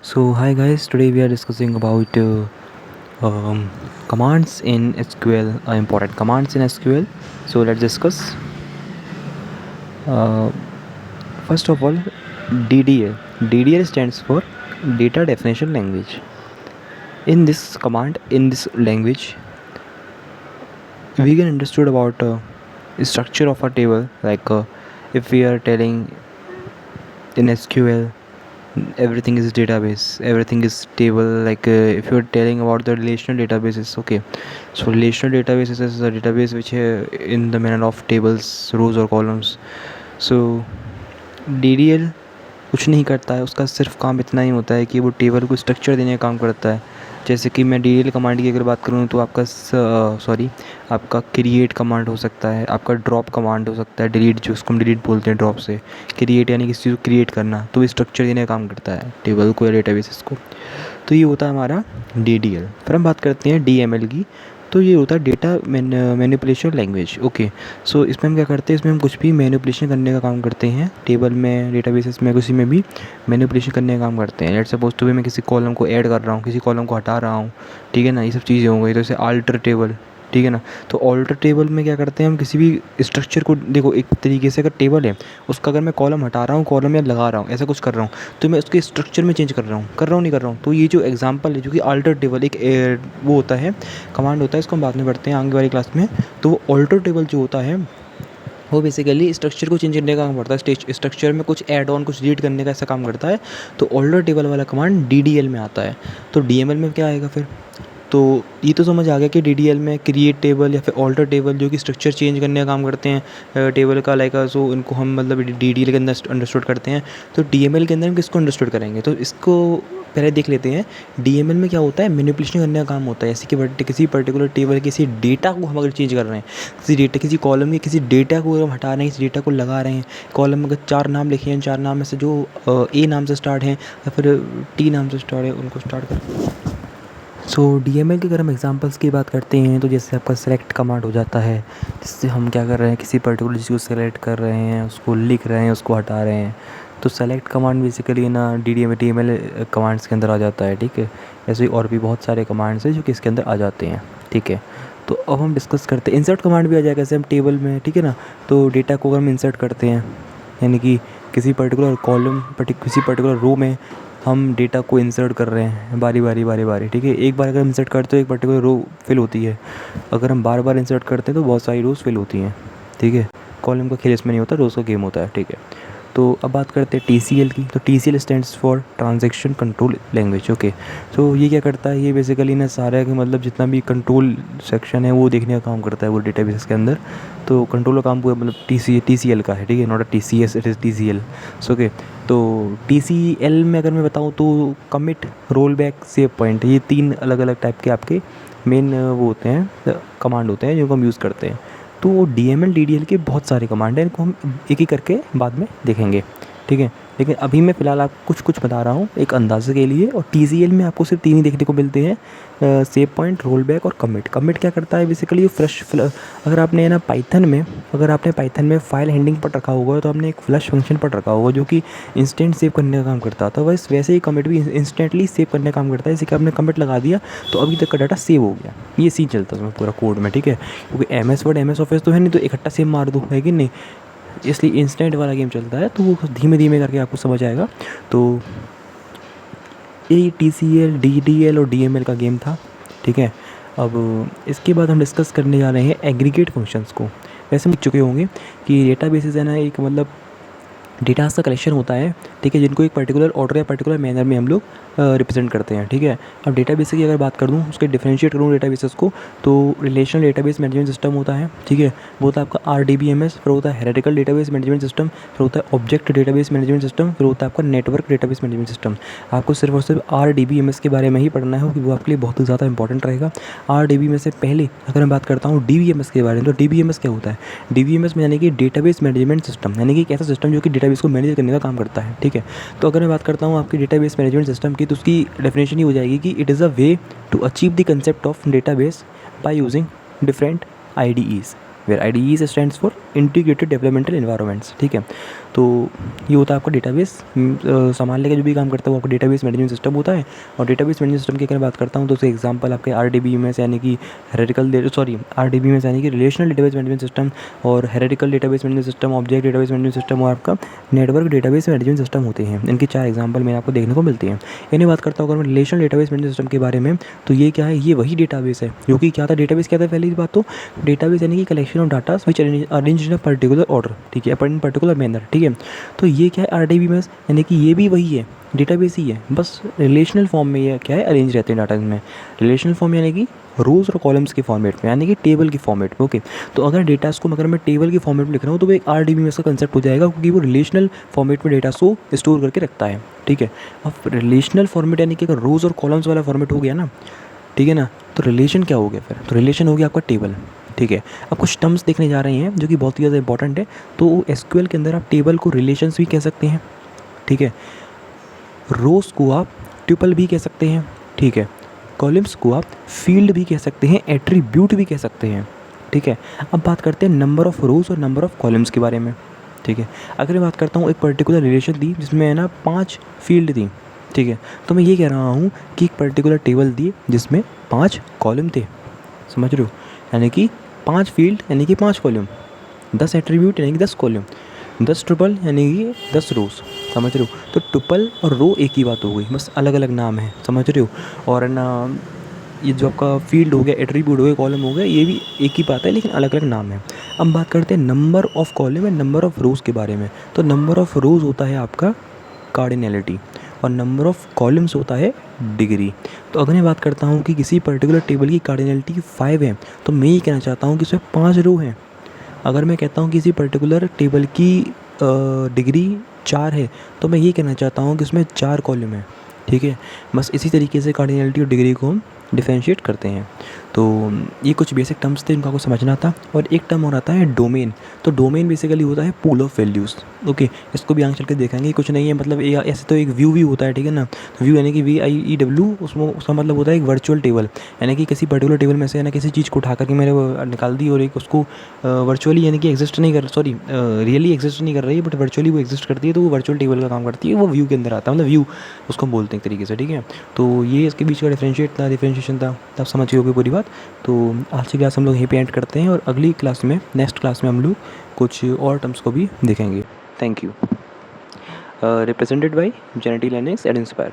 So hi guys, today we are discussing about commands in SQL, important commands in SQL. So let's discuss. Uh, First of all, DDL. DDL stands for Data Definition Language. In this command, in this language, we can understood about structure of a table. Like if we are telling in SQL everything is database, everything is table. Like if you're telling about the relational databases, okay, so relational databases is a database which in the manner of tables, rows or columns. So DDL कुछ नहीं करता है, उसका सिर्फ काम इतना ही होता है कि वो टेबल को स्ट्रक्चर देने का काम करता है। जैसे कि मैं DDL कमांड की अगर बात करूँ तो आपका आपका क्रिएट कमांड हो सकता है, आपका ड्रॉप कमांड हो सकता है, डिलीट जो उसको हम डिलीट बोलते हैं ड्रॉप से। क्रिएट यानी किसी चीज़ को क्रिएट करना, तो वो स्ट्रक्चर देने का काम करता है टेबल को या डेटाबेसेस को। तो ये होता है हमारा DDL। फिर हम बात करते हैं DML की। तो ये होता है डेटा मैनिपुलेशन लैंग्वेज। ओके, सो इसमें हम क्या करते हैं, इसमें हम कुछ भी मैनिपुलेशन करने का काम करते हैं, टेबल में, डेटाबेसेस में, किसी में भी मैनिपुलेशन करने का काम करते हैं। लेट्स सपोज तो भी मैं किसी कॉलम को ऐड कर रहा हूँ, किसी कॉलम को हटा रहा हूँ, ठीक है ना, ये सब चीज़ें हो गई। तो जैसे आल्टर टेबल, ठीक है ना। तो ऑल्टर टेबल में क्या करते हैं हम, किसी भी स्ट्रक्चर को, देखो एक तरीके से अगर टेबल है उसका अगर मैं कॉलम हटा रहा हूँ, कॉलम या लगा रहा हूँ, ऐसा कुछ कर रहा हूँ, तो मैं उसके स्ट्रक्चर में चेंज नहीं कर रहा हूँ। तो ये जो एग्जांपल है, जो कि अल्टर टेबल एक वो होता है, कमांड होता है, इसको हम बाद में पढ़ते हैं आगे वाली क्लास में। तो वो ऑल्टर टेबल जो होता है वो बेसिकली स्ट्रक्चर को चेंज करने का काम करता है, स्ट्रक्चर में कुछ ऐड ऑन, कुछ डिलीट करने का ऐसा काम करता है। तो ऑल्टर टेबल वाला कमांड DDL में आता है। तो DML में क्या आएगा फिर? तो ये तो समझ आ गया कि DDL में क्रिएट टेबल या फिर ऑल्टर टेबल जो कि स्ट्रक्चर चेंज करने का काम करते हैं टेबल का, लाइक सो इनको हम मतलब DDL के अंदर अंडरस्टूड करते हैं। तो DML के अंदर हम किसको अंडरस्टूड करेंगे, तो इसको पहले देख लेते हैं। DML में क्या होता है, मैनिपुलेशन करने का काम होता है। जैसे कि किसी पर्टिकुलर टेबल, किसी डेटा को हम अगर चेंज कर रहे हैं, किसी कॉलम के किसी डेटा को हम हटा रहे हैं, किसी डेटा को लगा रहे हैं। कॉलम में अगर 4 नाम लिखे हैं, 4 नाम में से जो A नाम से स्टार्ट हैं या फिर T नाम से स्टार्ट है, उनको स्टार्ट कर। सो DML के अगर हम एग्जांपल्स की बात करते हैं, तो जैसे आपका सेलेक्ट कमांड हो जाता है, जिससे हम क्या कर रहे हैं, किसी पर्टिकुलर चीज़ को सेलेक्ट कर रहे हैं, उसको लिख रहे हैं, उसको हटा रहे हैं। तो सेलेक्ट कमांड बेसिकली ना DML कमांड्स के अंदर आ जाता है, ठीक है। ऐसे ही और भी बहुत सारे कमांड्स हैं जो कि इसके अंदर आ जाते हैं, ठीक है। तो अब हम डिस्कस करते हैं, इंसर्ट कमांड भी आ जाएगा। जैसे हम टेबल में, ठीक है ना, तो डेटा को अगर हम इंसर्ट करते हैं, यानी कि किसी पर्टिकुलर कॉलम, किसी पर्टिकुलर रो में हम डेटा को इंसर्ट कर रहे हैं बारी, ठीक है। एक बार अगर इंसर्ट करते हो एक पर्टिकुलर रो फिल होती है, अगर हम बार बार इंसर्ट करते हैं तो बहुत सारी रोज़ फिल होती हैं, ठीक है। कॉलम का खेल इसमें नहीं होता, रोज़ का गेम होता है, ठीक है। तो अब बात करते हैं TCL की। तो TCL stands for transaction control language. Okay, तो ये क्या करता है, ये बेसिकली ना सारा कि मतलब जितना भी कंट्रोल सेक्शन है वो देखने का काम करता है वो डेटाबेस के अंदर। तो कंट्रोल का काम पूरा मतलब TCL का है, ठीक है, not TCS, it is TCL। So okay, तो TCL में अगर मैं बताऊँ तो commit, roll back, save point, ये 3 अलग अलग टाइप के आपके मेन वो होते हैं, कमांड होते हैं जिनको हम यूज़ करते हैं। तो DML DDL के बहुत सारे कमांड हैं, इनको हम एक एक करके बाद में देखेंगे, ठीक है। लेकिन अभी मैं फ़िलहाल आपको कुछ कुछ बता रहा हूँ एक अंदाज़े के लिए। और TCL में आपको सिर्फ 3 ही देखने को मिलते हैं, सेव पॉइंट, रोल बैक और कमिट। कमिट क्या करता है बेसिकली, अगर आपने ना पाइथन में फाइल हैंडलिंग पढ़ रखा होगा तो आपने एक फ्लश फंक्शन पढ़ रखा होगा जो कि इंस्टेंट सेव करने का काम करता था। वैसे ही कमिट भी इंस्टेंटली सेव करने का काम करता है। जैसे कि आपने कमिट लगा दिया तो अभी तक का डाटा सेव हो गया, ये सीन चलता है उसमें पूरा कोड में, ठीक है। क्योंकि MS वर्ड, MS ऑफिस तो है नहीं, तो इकट्ठा सेव मार दो, है कि नहीं, इसलिए इंस्टेंट वाला गेम चलता है। तो वो धीमे धीमे करके आपको समझ आएगा। तो ये TCL, DDL और DML का गेम था, ठीक है। अब इसके बाद हम डिस्कस करने जा रहे हैं एग्रीगेट फंक्शंस को। वैसे हम चुके होंगे कि डेटाबेसेस है ना, एक मतलब डेटास का कलेक्शन होता है, ठीक है, जिनको एक पर्टिकुलर ऑर्डर या पर्टिकुलर मैनर में हम लोग रिप्रेजेंट करते हैं, ठीक है। अब डेटाबेस की अगर बात कर दूँ, उसके डिफरेंशिएट करूँ डेटाबेसेस को, तो रिलेशनल डेटाबेस मैनेजमेंट सिस्टम होता है, ठीक है, वो होता है आपका RDBMS। फिर होता है हेरिटिकल डेटाबेस मैनेजमेंट सिस्टम। फिर होता है ऑब्जेक्ट डेटाबेस मैनेजमेंट सिस्टम। फिर होता है आपका नेटवर्क डेटाबेस मैनेजमेंट सिस्टम। आपको सिर्फ और सिर्फ RDBMS के बारे में ही पढ़ना है, क्योंकि वो आपके लिए बहुत ही ज़्यादा इंपॉर्टेंट रहेगा। RDB में से पहले अगर मैं बात करता हूँ DBMS के बारे में, तो DBMS क्या होता है, DBMS में यानी कि डेटाबेस मैनेजमेंट सिस्टम, यानी कि एक ऐसा सिस्टम जो कि डेटाबेस को मैनेज करने का काम करता है, ठीक है। तो अगर मैं बात करता हूँ आपकी डेटाबेस मैनेजमेंट सिस्टम की, तो उसकी डेफिनेशन ही हो जाएगी कि it is a way to achieve the concept of database by using different IDEs, where IDEs stands for integrated developmental environments, ठीक है। तो ये होता है आपका डेटाबेस संभालने का जो भी काम करता है वो आपका डेटाबेस मैनेजमेंट सिस्टम होता है। और डेटाबेस मैनेजमेंट सिस्टम की अगर बात करता हूँ तो उसके एग्जांपल आपके RDBMS यानी कि RDBMS यानी कि रिलेशनल डेटाबेस मैनेजमेंट सिस्टम, और hierarchical database management system, object database management system और आपका नेटवर्क डेटाबेस मैनेजमेंट सिस्टम होते हैं। इनके 4 एग्जांपल मैंने आपको देखने को मिलते हैं। यानी बात करता हूँ अगर मैं रिलेशनल डेटाबेस मैनेजमेंट सिस्टम के बारे में, तो ये क्या है, ये वही डेटाबेस है जो कि क्या था, डेटाबेस क्या था पहली बात तो, डेटाबेस यानी कि collection of data which arrange in a particular order, ठीक है, इन पर्टिकुलर मैनर, ठीक है। तो ये क्या है RDBMS, यानी कि ये भी वही है, डेटाबेस ही है, बस रिलेशनल फॉर्म में ये क्या है, अरेंज रहते हैं डाटा में। रिलेशनल फॉर्म यानी कि रोज़ और कॉलम्स के फॉर्मेट में, यानी कि टेबल के फॉर्मेट में, ओके। तो अगर डेटास को अगर मैं टेबल के फॉर्मेट में लिख रहा हूँ तो वो एक RDBMS का कंसेप्ट हो जाएगा, क्योंकि वो रिलेशनल फॉर्मेट में डेटा को स्टोर करके रखता है, ठीक है। अब रिलेशनल फॉर्मेट यानी कि अगर रोज़ और कॉलम्स वाला फॉर्मेट हो गया ना, ठीक है ना, तो रिलेशन क्या हो गया फिर, तो रिलेशन हो गया आपका टेबल, ठीक है। अब कुछ टर्म्स देखने जा रहे हैं जो कि बहुत ही ज़्यादा इंपॉर्टेंट है। तो SQL के अंदर आप टेबल को रिलेशंस भी कह सकते हैं, ठीक है, रोज़ को आप ट्यूपल भी कह सकते हैं, ठीक है, कॉलम्स को आप फील्ड भी कह सकते हैं, एट्रीब्यूट भी कह सकते हैं, ठीक है। अब बात करते हैं नंबर ऑफ़ रोज़ और नंबर ऑफ़ कॉलम्स के बारे में, ठीक है। अगर मैं बात करता हूँ एक पर्टिकुलर रिलेशन थी जिसमें है ना 5 फील्ड थी, ठीक है, तो मैं ये कह रहा हूँ कि एक पर्टिकुलर टेबल दी जिसमें 5 कॉलम थे, समझ रहे हो, यानी कि 5 फील्ड यानी कि 5 कॉलम, 10 एट्रीब्यूट यानी कि 10 कॉलम, 10 ट्रिपल यानी कि 10 रोज़, समझ रहे हो। तो ट्रिपल और रो एक ही बात हो गई, बस अलग अलग नाम है, समझ रहे हो। और ना ये जो आपका फील्ड हो गया, एट्रीब्यूट हो गया, कॉलम हो गया, ये भी एक ही बात है लेकिन अलग अलग नाम है। अब बात करते हैं number of column and number of rows के बारे में। तो नंबर ऑफ़ रोज़ होता है आपका कार्डिनैलिटी और नंबर ऑफ़ कॉलम्स होता है डिग्री। तो अगर मैं बात करता हूँ कि किसी पर्टिकुलर टेबल की कार्डिनैलिटी 5 है, तो मैं ये कहना चाहता हूँ कि इसमें 5 रो हैं। अगर मैं कहता हूँ किसी पर्टिकुलर टेबल की डिग्री 4 है, तो मैं ये कहना चाहता हूँ कि उसमें 4 कॉलम है, ठीक है। बस इसी तरीके से कार्डिनैलिटी और डिग्री को हम डिफरेंशिएट करते हैं। तो ये कुछ बेसिक टर्म्स थे जिनको आपको समझना था। और एक टर्म और आता है डोमेन। तो डोमेन बेसिकली होता है पूल ऑफ वैल्यूज़, ओके। इसको भी आगे चल के देखेंगे, कुछ नहीं है, मतलब ऐसे तो एक व्यू भी होता है, ठीक है ना। तो व्यू यानी कि VIEW, उसमें उसका मतलब होता है एक वर्चुअल टेबल, यानी कि किसी पर्टिकुलर टेबल में से है ना किसी चीज़ को उठा करके मैंने वो निकाल दी और एक उसको वर्चुअली यानी कि एग्जिस्ट नहीं कर, सॉरी रियली एग्जिस्ट नहीं कर रही है, बट वर्चुअली वो एग्जिस्ट करती है, तो वो वर्चुअल टेबल का काम करती है, वो व्यू के अंदर आता है, मतलब व्यू उसको हम बोलते हैं एक तरीके से, ठीक है। तो ये इसके बीच का डिफरेंशिएशन था, तब समझ गए पूरी बात। तो आज की क्लास हम लोग यहीं पे एंड करते हैं और अगली क्लास में, नेक्स्ट क्लास में हम लोग कुछ और टर्म्स को भी देखेंगे। Thank you. रिप्रेजेंटेड बाय जेनेटी लिनक्स एंड इंस्पायर।